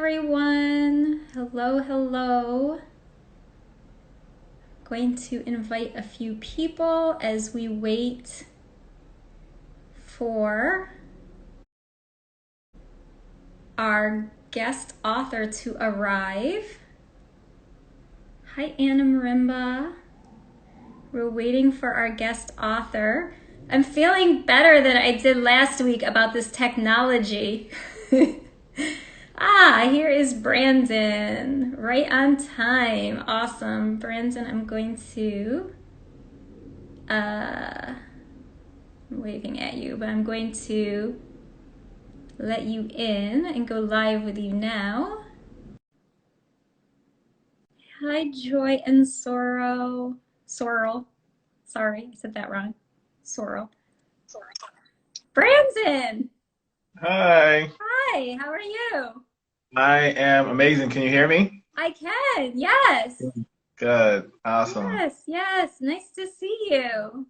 everyone. Hello, hello. Going to invite a few people as we wait for our guest author to arrive. Hi, Anna Marimba. We're waiting for our guest author. I'm feeling better than I did last week about this technology. Here is Brandon, right on time. Awesome. Brandon, I'm going to, I'm waving at you, but I'm going to let you in and go live with you now. Hi, Joy and Sorrow. Sorrel. Sorry, I said that wrong. Sorrel. Brandon! Hi, Hi, how are you? I am amazing. Can you hear me? I can, yes. Good, awesome. Yes. Nice to see you.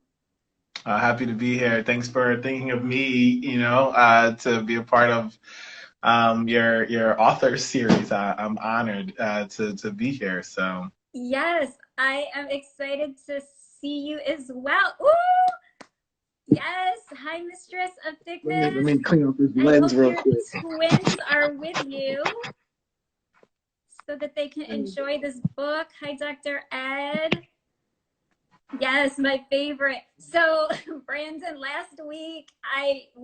Happy to be here. Thanks for thinking of me, to be a part of your author series. I'm honored to be here. So Yes, I am excited to see you as well. Ooh! Yes. Hi, Mistress of let Thickness. me clean up this I lens hope real your quick. twins are with you so that they can enjoy this book. Hi, Dr. Ed. Yes, my favorite. So, Brandon, last week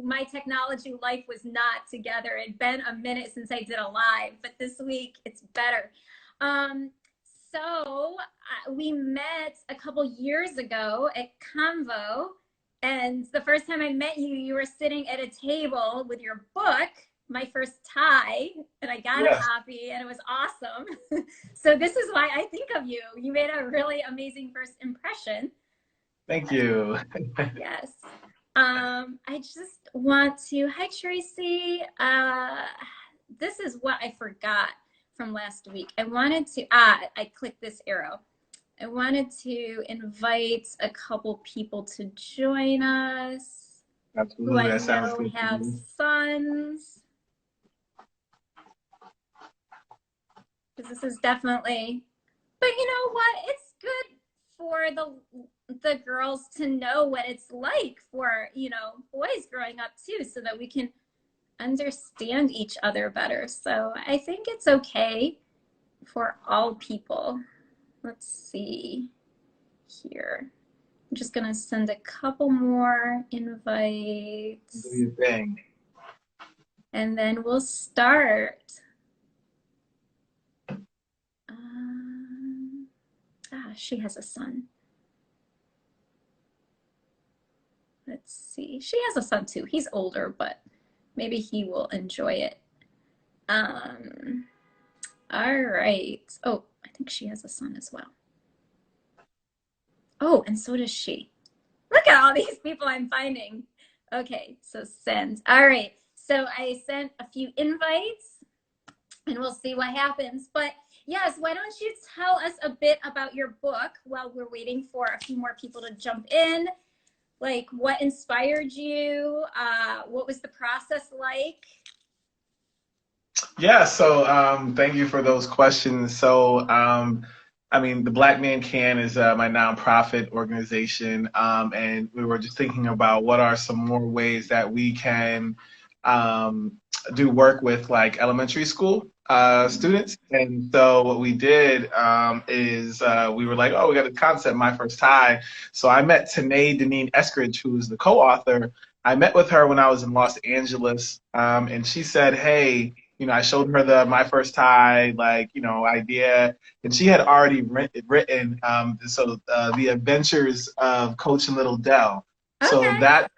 my technology life was not together. It'd been a minute since I did a live, but this week it's better. Um, we met a couple years ago at Convo, and the first time I met you, you were sitting at a table with your book, My First Tie, and I got a Yes, copy, and it was awesome. So this is why I think of you. You made a really amazing first impression. thank you. Yes. I just want to, hi Tracy. This is what I forgot from last week. I wanted to, I clicked this arrow. I wanted to invite a couple people to join us who Absolutely, I that sounds know good to have me. sons. Because this is definitely, but you know what? It's good for the girls to know what it's like for, boys growing up too, so that we can understand each other better. So I think it's okay for all people. Let's see here. I'm just gonna send a couple more Do invites your thing. and then we'll start. Um, she has a son. Let's see. She has a son too. He's older, but maybe he will enjoy it. Um, all right. Oh, I think she has a son as well. Oh, and so does she. Look at all these people I'm finding. Okay, so send. All right. So I sent a few invites and we'll see what happens. But yes, why don't you tell us a bit about your book while we're waiting for a few more people to jump in? Like, what inspired you? What was the process like? Yeah, so thank you for those questions. So, the Black Man Can is my nonprofit organization, and we were just thinking about what are some more ways that we can um, do work with like elementary school students. And so what we did is we were like, oh, we got a concept, My First Tie. So I met Tanae Deneen Eskridge, who is the co-author. I met with her when I was in Los Angeles, and she said, hey, I showed her the My First Tie, idea, and she had already written The Adventures of Coach and Little Dell. So Okay. that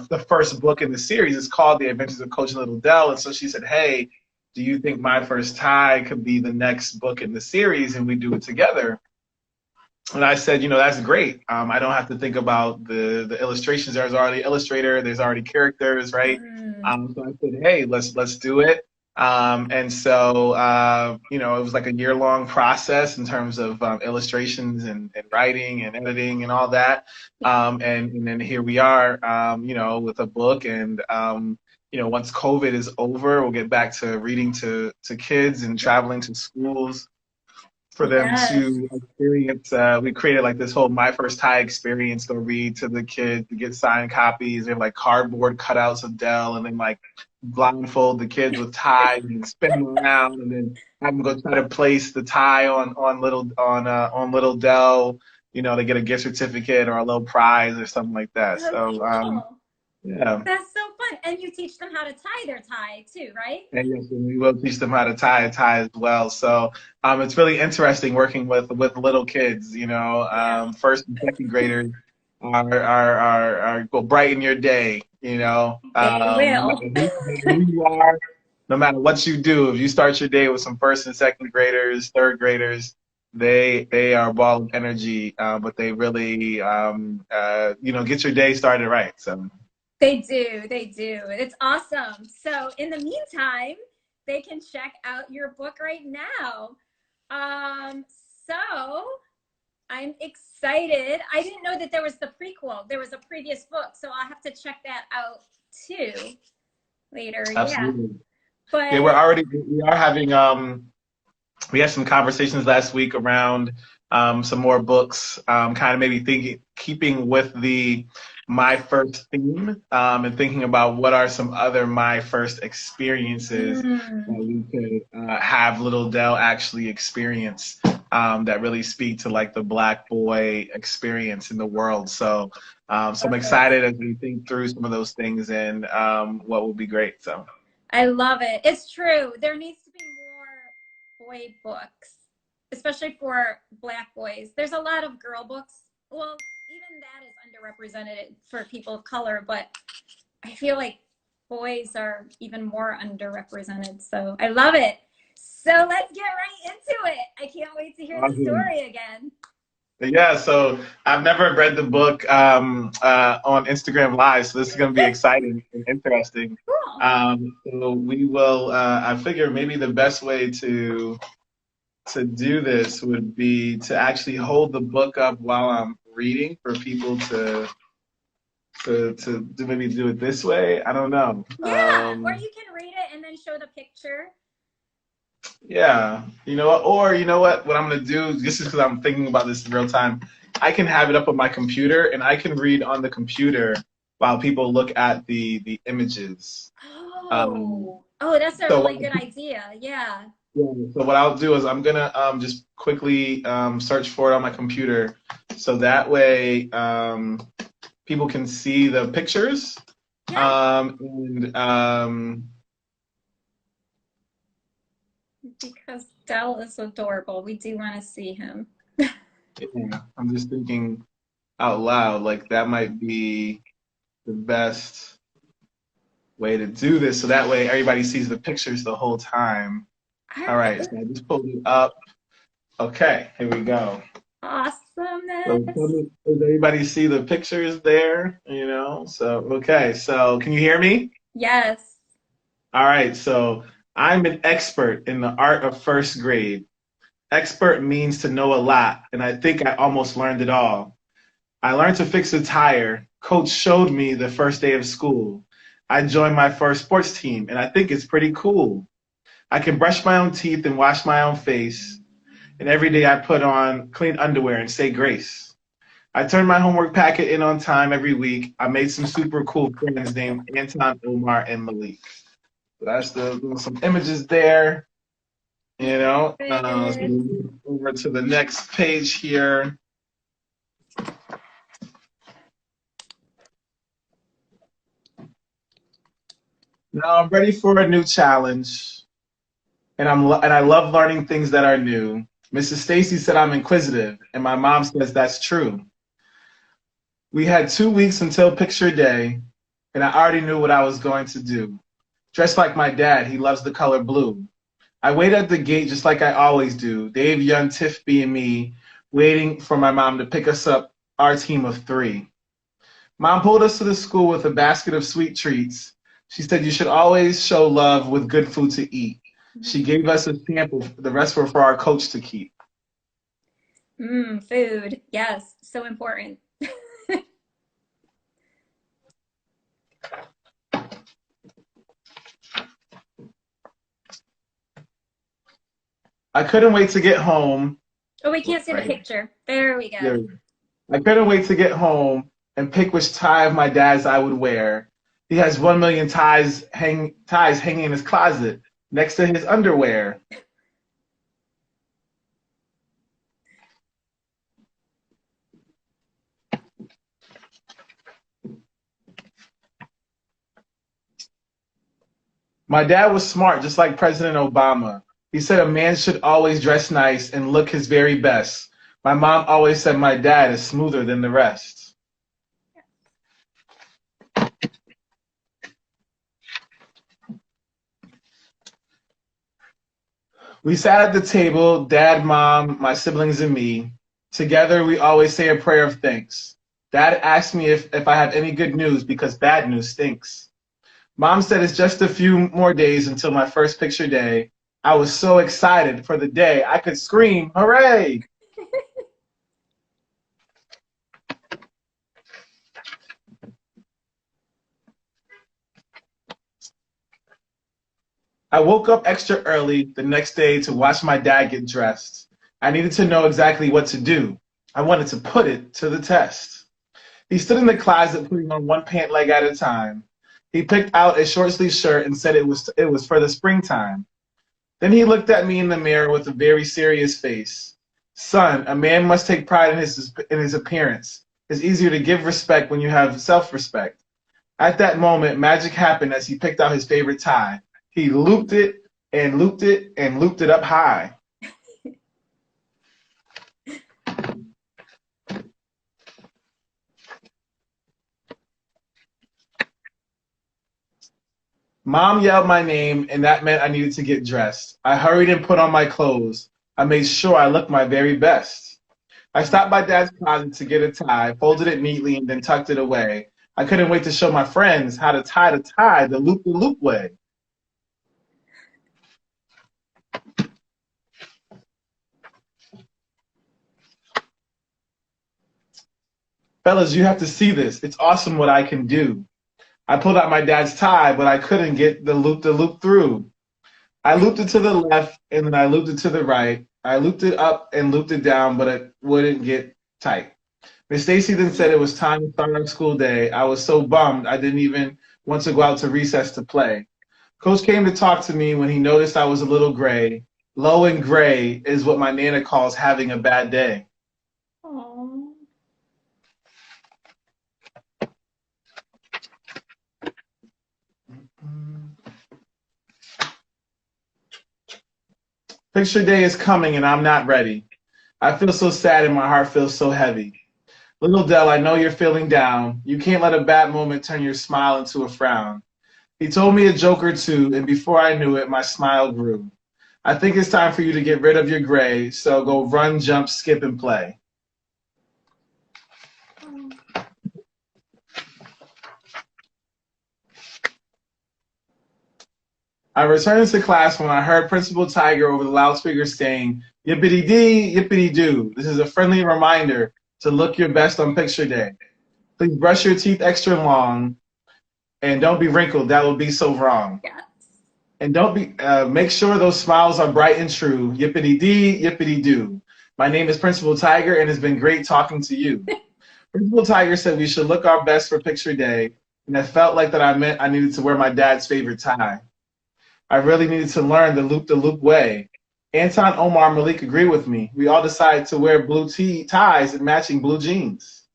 the first book in the series is called The Adventures of Coach and Little Dell, and so she said, "Hey, do you think My First Tie could be the next book in the series, and we do it together?" And I said, that's great. I don't have to think about the illustrations. There's already illustrator. There's already characters, right? Mm. So I said, hey, let's do it. And so it was like a year-long process in terms of illustrations and writing and editing and all that. And then here we are, with a book, and once COVID is over, we'll get back to reading to kids and traveling to schools for them Yes. to experience. We created like this whole My First Tie experience. Go read to the kids to get signed copies. They have like cardboard cutouts of Dell, and then like blindfold the kids with ties and spin them around, and then have them go try to place the tie on little Dell. They get a gift certificate or a little prize or something like that. Oh, So cool. yeah. That's so fun. And you teach them how to tie their tie too, right? And yes, and we will teach them how to tie a tie as well. So it's really interesting working with little kids. Yeah. First and second graders will brighten your day. They No will. matter who you are, no matter what you do, if you start your day with some first and second graders, third graders, they are a ball of energy. But they really get your day started right. So. They do. They do. It's awesome. So in the meantime, they can check out your book right now. Um, so I'm excited. I didn't know that there was the prequel. There was a previous book, so I'll have to check that out too later. Yeah. Absolutely. Yeah, But we are having we had some conversations last week around some more books, kind of maybe keeping with the my first theme, and thinking about what are some other my first experiences that we could have little Dell actually experience, that really speak to like the Black boy experience in the world. So I'm excited as we think through some of those things and what will be great. So. I love it. It's true. There needs to be more boy books, especially for Black boys. There's a lot of girl books. Well, even that is underrepresented for people of color, but I feel like boys are even more underrepresented. So I love it. So let's get right into it. I can't wait to hear the Awesome. story again. Yeah, so I've never read the book on Instagram Live, so this is going to be exciting and interesting. Cool. So we will. I figure maybe the best way to do this would be to actually hold the book up while I'm reading for people to maybe do it this way. I don't know. Yeah, or you can read it and then show the picture. Yeah, you know what? Or you know what I'm gonna do? This is because I'm thinking about this in real time. I can have it up on my computer, and I can read on the computer while people look at the images. Oh, that's a So really good idea. Yeah. so what I'll do is I'm gonna just quickly search for it on my computer, so that way people can see the pictures. Yeah. And Because Dell is adorable. We do want to see him. yeah, I'm just thinking out loud, like that might be the best way to do this, so that way everybody sees the pictures the whole time. All right, so I just pulled it up. Okay, here we go. So Awesomeness. does everybody see the pictures there? So okay, so can you hear me? Yes. All right, so I'm an expert in the art of first grade. Expert means to know a lot, and I think I almost learned it all. I learned to fix a tire. Coach showed me the first day of school. I joined my first sports team, and I think it's pretty cool. I can brush my own teeth and wash my own face, and every day I put on clean underwear and say grace. I turn my homework packet in on time every week. I made some super cool friends named Anton, Omar, and Malik. So that's some images there. So over to the next page here. Now I'm ready for a new challenge, and I love learning things that are new. Mrs. Stacy said I'm inquisitive, and my mom says that's true. We had 2 weeks until picture day, and I already knew what I was going to do. Dressed like my dad, he loves the color blue. I wait at the gate just like I always do. Dave, Young, Tiff, B, and me, waiting for my mom to pick us up, our team of 3. Mom pulled us to the school with a basket of sweet treats. She said you should always show love with good food to eat. She gave us a sample. The rest were for our coach to keep. Food. Yes, so important. I couldn't wait to get home. Oh, we can't see the Right here. picture. There we There go. we go. I couldn't wait to get home and pick which tie of my dad's I would wear. He has 1 million ties hanging in his closet next to his underwear. My dad was smart, just like President Obama. He said a man should always dress nice and look his very best. My mom always said my dad is smoother than the rest. We sat at the table, dad, mom, my siblings, and me. Together, we always say a prayer of thanks. Dad asked me if I have any good news because bad news stinks. Mom said it's just a few more days until my first picture day. I was so excited for the day I could scream, hooray! I woke up extra early the next day to watch my dad get dressed. I needed to know exactly what to do. I wanted to put it to the test. He stood in the closet putting on one pant leg at a time. He picked out a short sleeve shirt and said it was for the springtime. Then he looked at me in the mirror with a very serious face. Son, a man must take pride in his appearance. It's easier to give respect when you have self-respect. At that moment, magic happened as he picked out his favorite tie. He looped it and looped it and looped it up high. Mom yelled my name, and that meant I needed to get dressed. I hurried and put on my clothes. I made sure I looked my very best. I stopped by Dad's closet to get a tie, folded it neatly, and then tucked it away. I couldn't wait to show my friends how to tie the loop way. Fellas, you have to see this. It's awesome what I can do. I pulled out my dad's tie, but I couldn't get the loop through. I looped it to the left, and then I looped it to the right. I looped it up and looped it down, but it wouldn't get tight. Miss Stacy then said it was time to start our school day. I was so bummed I didn't even want to go out to recess to play. Coach came to talk to me when he noticed I was a little gray. Low and gray is what my Nana calls having a bad day. Aww. Picture day is coming and I'm not ready. I feel so sad and my heart feels so heavy. Little Dell, I know you're feeling down. You can't let a bad moment turn your smile into a frown. He told me a joke or two, and before I knew it, my smile grew. I think it's time for you to get rid of your gray, so go run, jump, skip, and play. I returned to class when I heard Principal Tiger over the loudspeaker saying, "Yippity dee, yippity doo. This is a friendly reminder to look your best on picture day. Please brush your teeth extra long and don't be wrinkled. That would be so wrong. Yes. And don't be, make sure those smiles are bright and true. Yippity dee, yippity doo. My name is Principal Tiger and it's been great talking to you." Principal Tiger said we should look our best for picture day, and I felt like that I meant I needed to wear my dad's favorite tie. I really needed to learn the loop way. Anton, Omar, and Malik agree with me. We all decided to wear blue ties and matching blue jeans.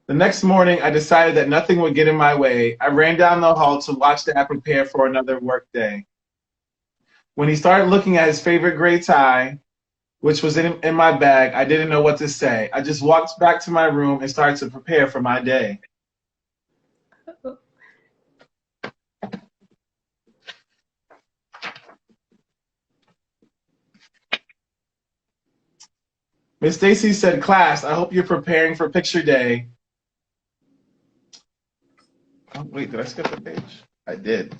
The next morning, I decided that nothing would get in my way. I ran down the hall to watch Dad prepare for another work day. When he started looking at his favorite gray tie, which was in my bag, I didn't know what to say. I just walked back to my room and started to prepare for my day. Miss Stacy said, "Class, I hope you're preparing for picture day." Oh, wait, did I skip a page? I did.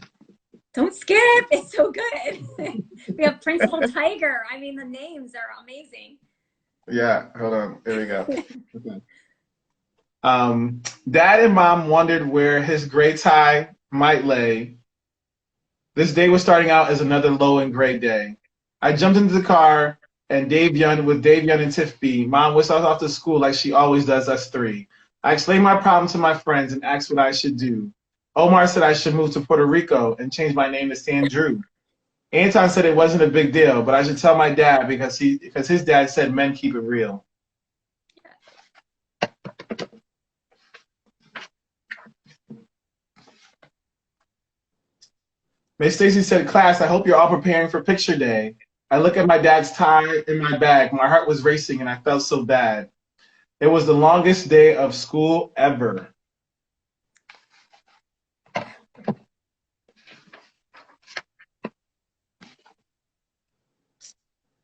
Don't skip. It's so good. We have Principal Tiger. I mean, the names are amazing. Yeah, hold on. There we go. Okay. Dad and Mom wondered where his gray tie might lay. This day was starting out as another low and gray day. I jumped into the car and Dave Young and Tiff B. Mom whistles off to school like she always does us three. I explained my problem to my friends and asked what I should do. Omar said I should move to Puerto Rico and change my name to Sandrew. Anton said it wasn't a big deal, but I should tell my dad because his dad said men keep it real. Miss Stacy said, class, I hope you're all preparing for picture day. I look at my dad's tie in my bag. My heart was racing and I felt so bad. It was the longest day of school ever.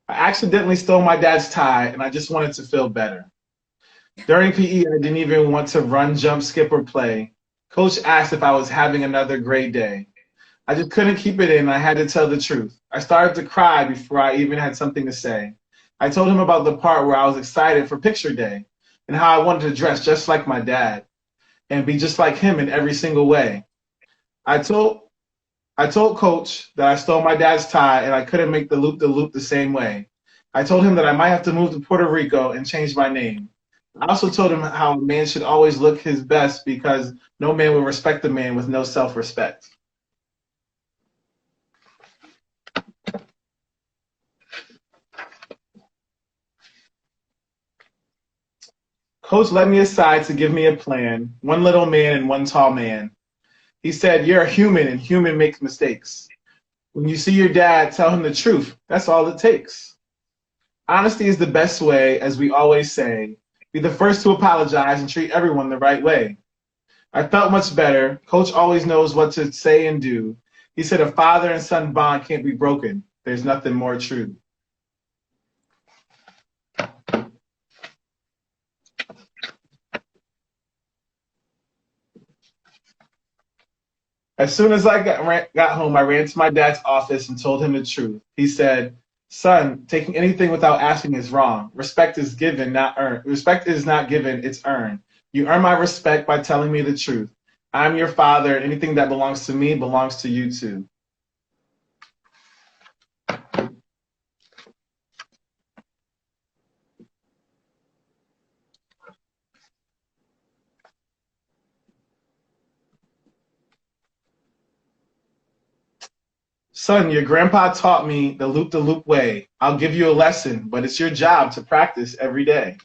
I accidentally stole my dad's tie and I just wanted to feel better. During PE, I didn't even want to run, jump, skip, or play. Coach asked if I was having another great day. I just couldn't keep it in. I had to tell the truth. I started to cry before I even had something to say. I told him about the part where I was excited for picture day and how I wanted to dress just like my dad and be just like him in every single way. I told Coach that I stole my dad's tie and I couldn't make the loop the same way. I told him that I might have to move to Puerto Rico and change my name. I also told him how a man should always look his best because no man will respect a man with no self-respect. Coach led me aside to give me a plan, one little man and one tall man. He said, you're a human and human makes mistakes. When you see your dad, tell him the truth. That's all it takes. Honesty is the best way, as we always say. Be the first to apologize and treat everyone the right way. I felt much better. Coach always knows what to say and do. He said a father and son bond can't be broken. There's nothing more true. As soon as I got home, I ran to my dad's office and told him the truth. He said, son, taking anything without asking is wrong. Respect is given, not earned. Respect is not given, it's earned. You earn my respect by telling me the truth. I'm your father, and anything that belongs to me belongs to you too. Son, your grandpa taught me the loop way. I'll give you a lesson, but it's your job to practice every day.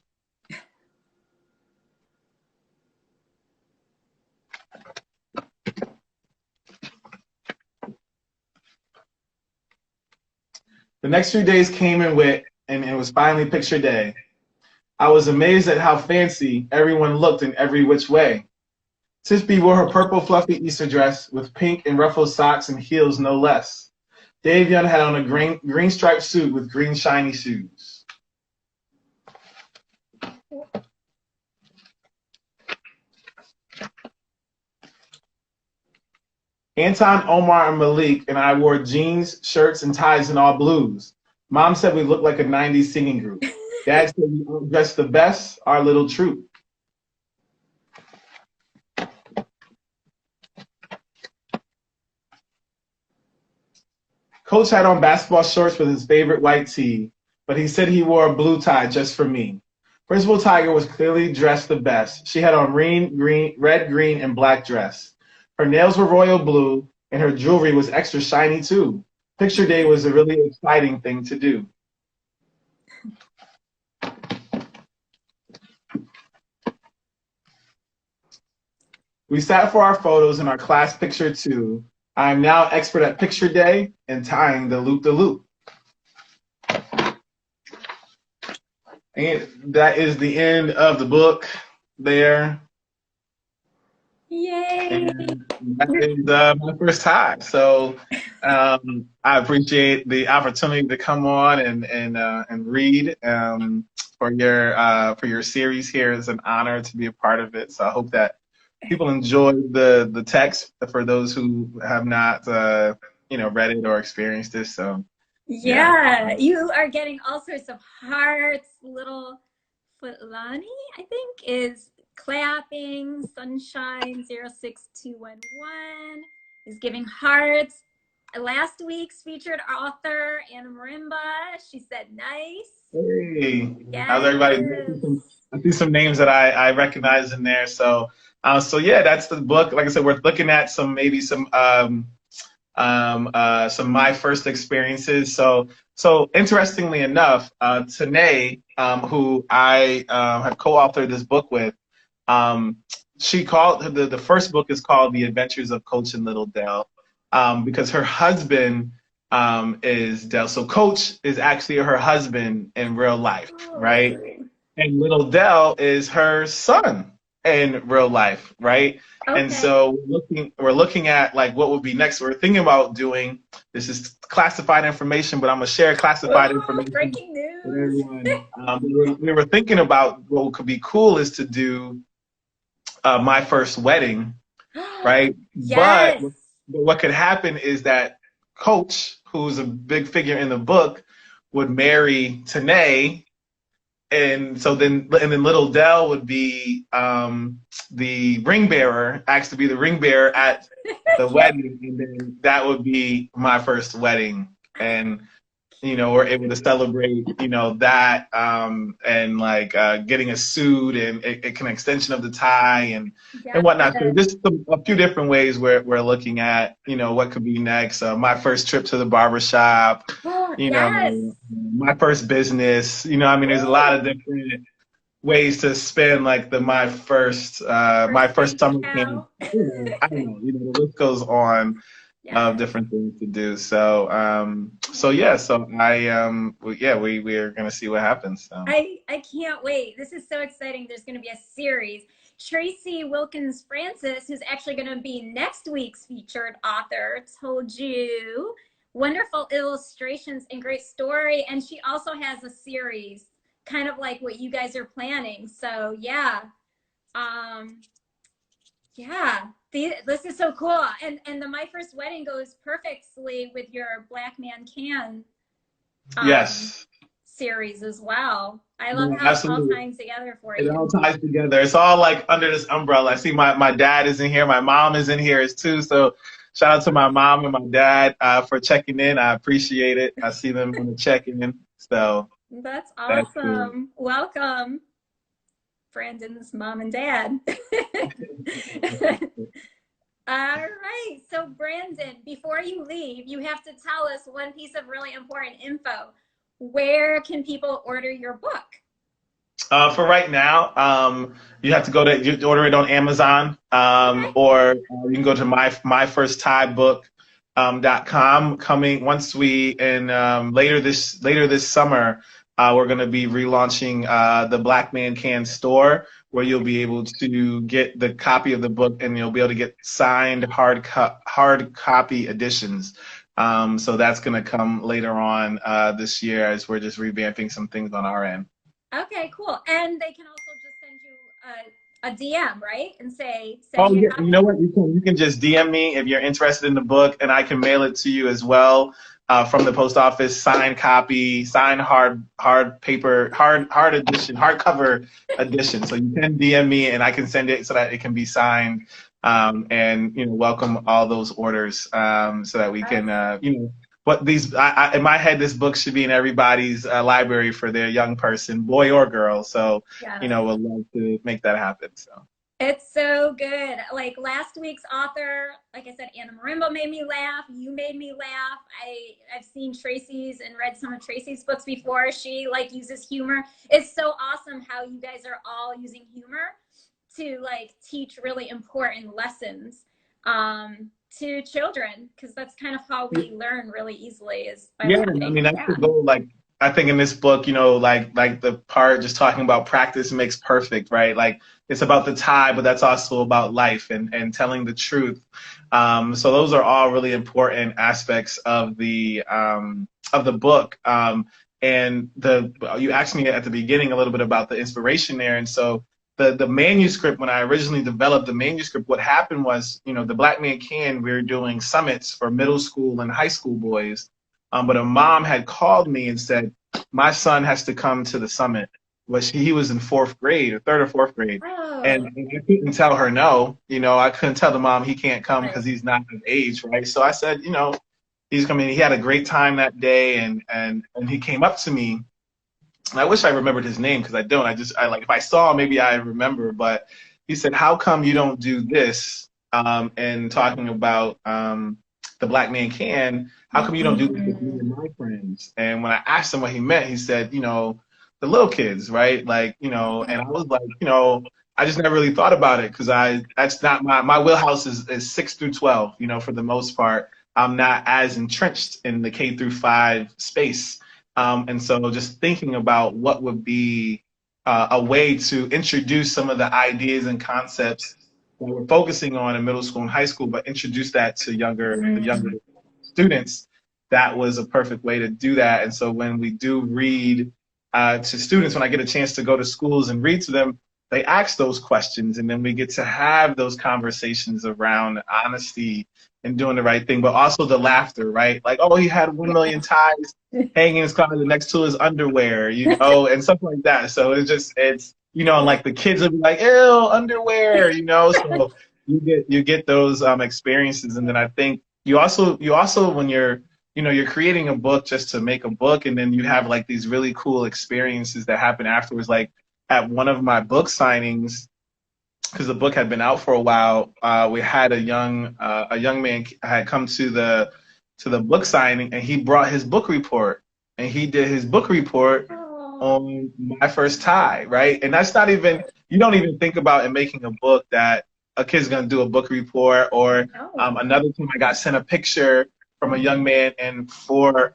The next few days came and went, and it was finally picture day. I was amazed at how fancy everyone looked in every which way. Tiffany wore her purple fluffy Easter dress with pink and ruffled socks and heels no less. Dave Young had on a green striped suit with green shiny shoes. Anton, Omar, and Malik and I wore jeans, shirts, and ties in all blues. Mom said we looked like a 90s singing group. Dad said we dressed the best, our little troop. Coach had on basketball shorts with his favorite white tee, but he said he wore a blue tie just for me. Principal Tiger was clearly dressed the best. She had on red, green, and black dress. Her nails were royal blue, and her jewelry was extra shiny too. Picture day was a really exciting thing to do. We sat for our photos in our class picture too. I am now expert at picture day and tying the loop. And that is the end of the book there. Yay! And that is my first time. So I appreciate the opportunity to come on and read for your series here. It's an honor to be a part of it. So I hope that people enjoy the text for those who have not read it or experienced this. So yeah, you are getting all sorts of hearts. Little Footlani, I think, is clapping. Sunshine 06211 is giving hearts. Last week's featured author, Anna Marimba, she said nice. Hey, how's Yes. everybody? I see some names that I recognize in there. So yeah, that's the book. Like I said, we're looking at some my first experiences. So interestingly enough, Tanae, who I have co-authored this book with, um, she called the first book is called The Adventures of Coach and Little Dell, because her husband is Dell. So Coach is actually her husband in real life, right? And Little Dell is her son in real life, right? Okay. And so we're looking at like what would be next. We're thinking about doing, this is classified information, but I'm gonna share classified information breaking with news. everyone. We were thinking about what could be cool is to do my first wedding, right? Yes. But what could happen is that Coach, who's a big figure in the book, would marry Tanae, and then Little Dell would be the ring bearer, asked to be the ring bearer at the wedding, and then that would be my first wedding, and we're able to celebrate, that, and like getting a suit and an extension of the tie and whatnot. So just a few different ways we're looking at, what could be next. My first trip to the barbershop, my first business, there's a lot of different ways to spend like my first summer camp. I don't know, the list goes on. Of different things to do. So we are gonna see what happens. So. I can't wait. This is so exciting. There's gonna be a series. Tracy Wilkins Francis, who's actually gonna be next week's featured author, told you wonderful illustrations and great story. And she also has a series, kind of like what you guys are planning. So yeah. This is so cool, and the My First Wedding goes perfectly with your Black Man Can yes series as well. I love how absolutely. It all ties together for you. It all ties together. It's all like under this umbrella. I see my dad is in here. My mom is in here too. So shout out to my mom and my dad for checking in. I appreciate it. I see them on the check-in. So that's awesome. Welcome, Brandon's mom and dad. All right. So Brandon, before you leave, you have to tell us one piece of really important info. Where can people order your book? For right now, you have to you order it on Amazon, or you can go to myfirstttiebook.com. Coming once later this summer, we're going to be relaunching the Black Man Can store, where you'll be able to get the copy of the book and you'll be able to get signed hard copy editions. So that's going to come later on this year, as we're just revamping some things on our end. Okay, cool. And they can also just send you a DM, right? And say oh yeah, you know what? You can just DM me if you're interested in the book, and I can mail it to you as well. From the post office, signed copy, signed hard paper, hard edition, hardcover edition. So you can DM me, and I can send it so that it can be signed. And welcome all those orders, so that we can, in my head, this book should be in everybody's library for their young person, boy or girl. So we'd love to make that happen. So. It's so good. Like last week's author, like I said, Anna Marimba made me laugh. You made me laugh. I've seen Tracy's and read some of Tracy's books before. She uses humor. It's so awesome how you guys are all using humor to teach really important lessons to children, because that's kind of how we learn really easily is by laughing. I mean, that's the goal. I think in this book, like the part just talking about practice makes perfect, right? Like it's about the tie, but that's also about life and telling the truth. So those are all really important aspects of the book. And you asked me at the beginning a little bit about the inspiration there, and so the manuscript, when I originally developed the manuscript, what happened was, the Black Man Can, we were doing summits for middle school and high school boys. But a mom had called me and said, my son has to come to the summit but he was in fourth grade, or third or fourth grade. Oh, And I couldn't tell her no. I couldn't tell the mom he can't come because right. he's not of age, right? So I said, he's coming. He had a great time that day, and he came up to me. And I wish I remembered his name because I don't. I like if I saw him, maybe I remember. But he said, "How come you don't do this?" And talking about the black man can. How come you don't do this with me Mm-hmm. and my friends? And when I asked him what he meant, he said, the little kids, right? Like, and I was like, I just never really thought about it because that's not my wheelhouse is 6 through 12, for the most part. I'm not as entrenched in the K through 5 space. And so just thinking about what would be a way to introduce some of the ideas and concepts that we're focusing on in middle school and high school, but introduce that to the younger students, that was a perfect way to do that. And so when we do read to students, when I get a chance to go to schools and read to them, they ask those questions, and then we get to have those conversations around honesty and doing the right thing, but also the laughter, right? Like, oh, he had 1 million ties hanging in his closet next to his underwear, and stuff like that. So and like the kids will be like, ew, underwear, So you get those experiences, and then I think you also when you're creating a book just to make a book, and then you have like these really cool experiences that happen afterwards. Like at one of my book signings, because the book had been out for a while, we had a young man had come to the book signing, and he brought his book report, and he did his book report Oh, on my first tie, right? And that's not even you don't even think about in making a book that a kid's gonna do a book report, or no. another time I got sent a picture from a young man, and for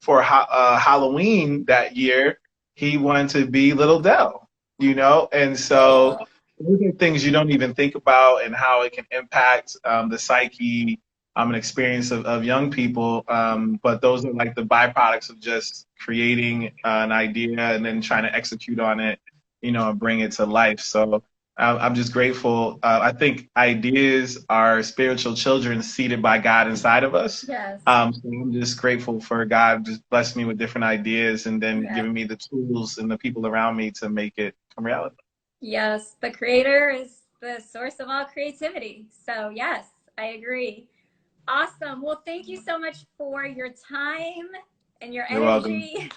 Halloween that year, he wanted to be Little Dell, and so Oh, those are things you don't even think about and how it can impact the psyche and experience of young people. But those are like the byproducts of just creating an idea and then trying to execute on it, and bring it to life. So I'm just grateful. I think ideas are spiritual children seated by God inside of us. yes. So I'm just grateful for God just blessing me with different ideas and then Yes. giving me the tools and the people around me to make it come reality. Yes. The creator is the source of all creativity. So, yes, I agree. Awesome. Well, thank you so much for your time and your You're welcome. energy.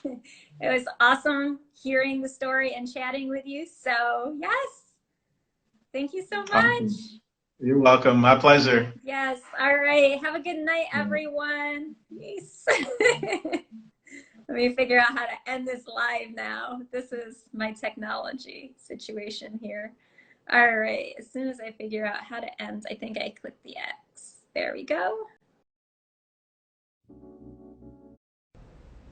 It was awesome hearing the story and chatting with you. So, yes, thank you so Awesome. much. You're welcome. My pleasure. Yes. All right. Have a good night, everyone. Peace. Let me figure out how to end this live now. This is my technology situation here. All right. As soon as I figure out how to end, I think I click the X. There we go.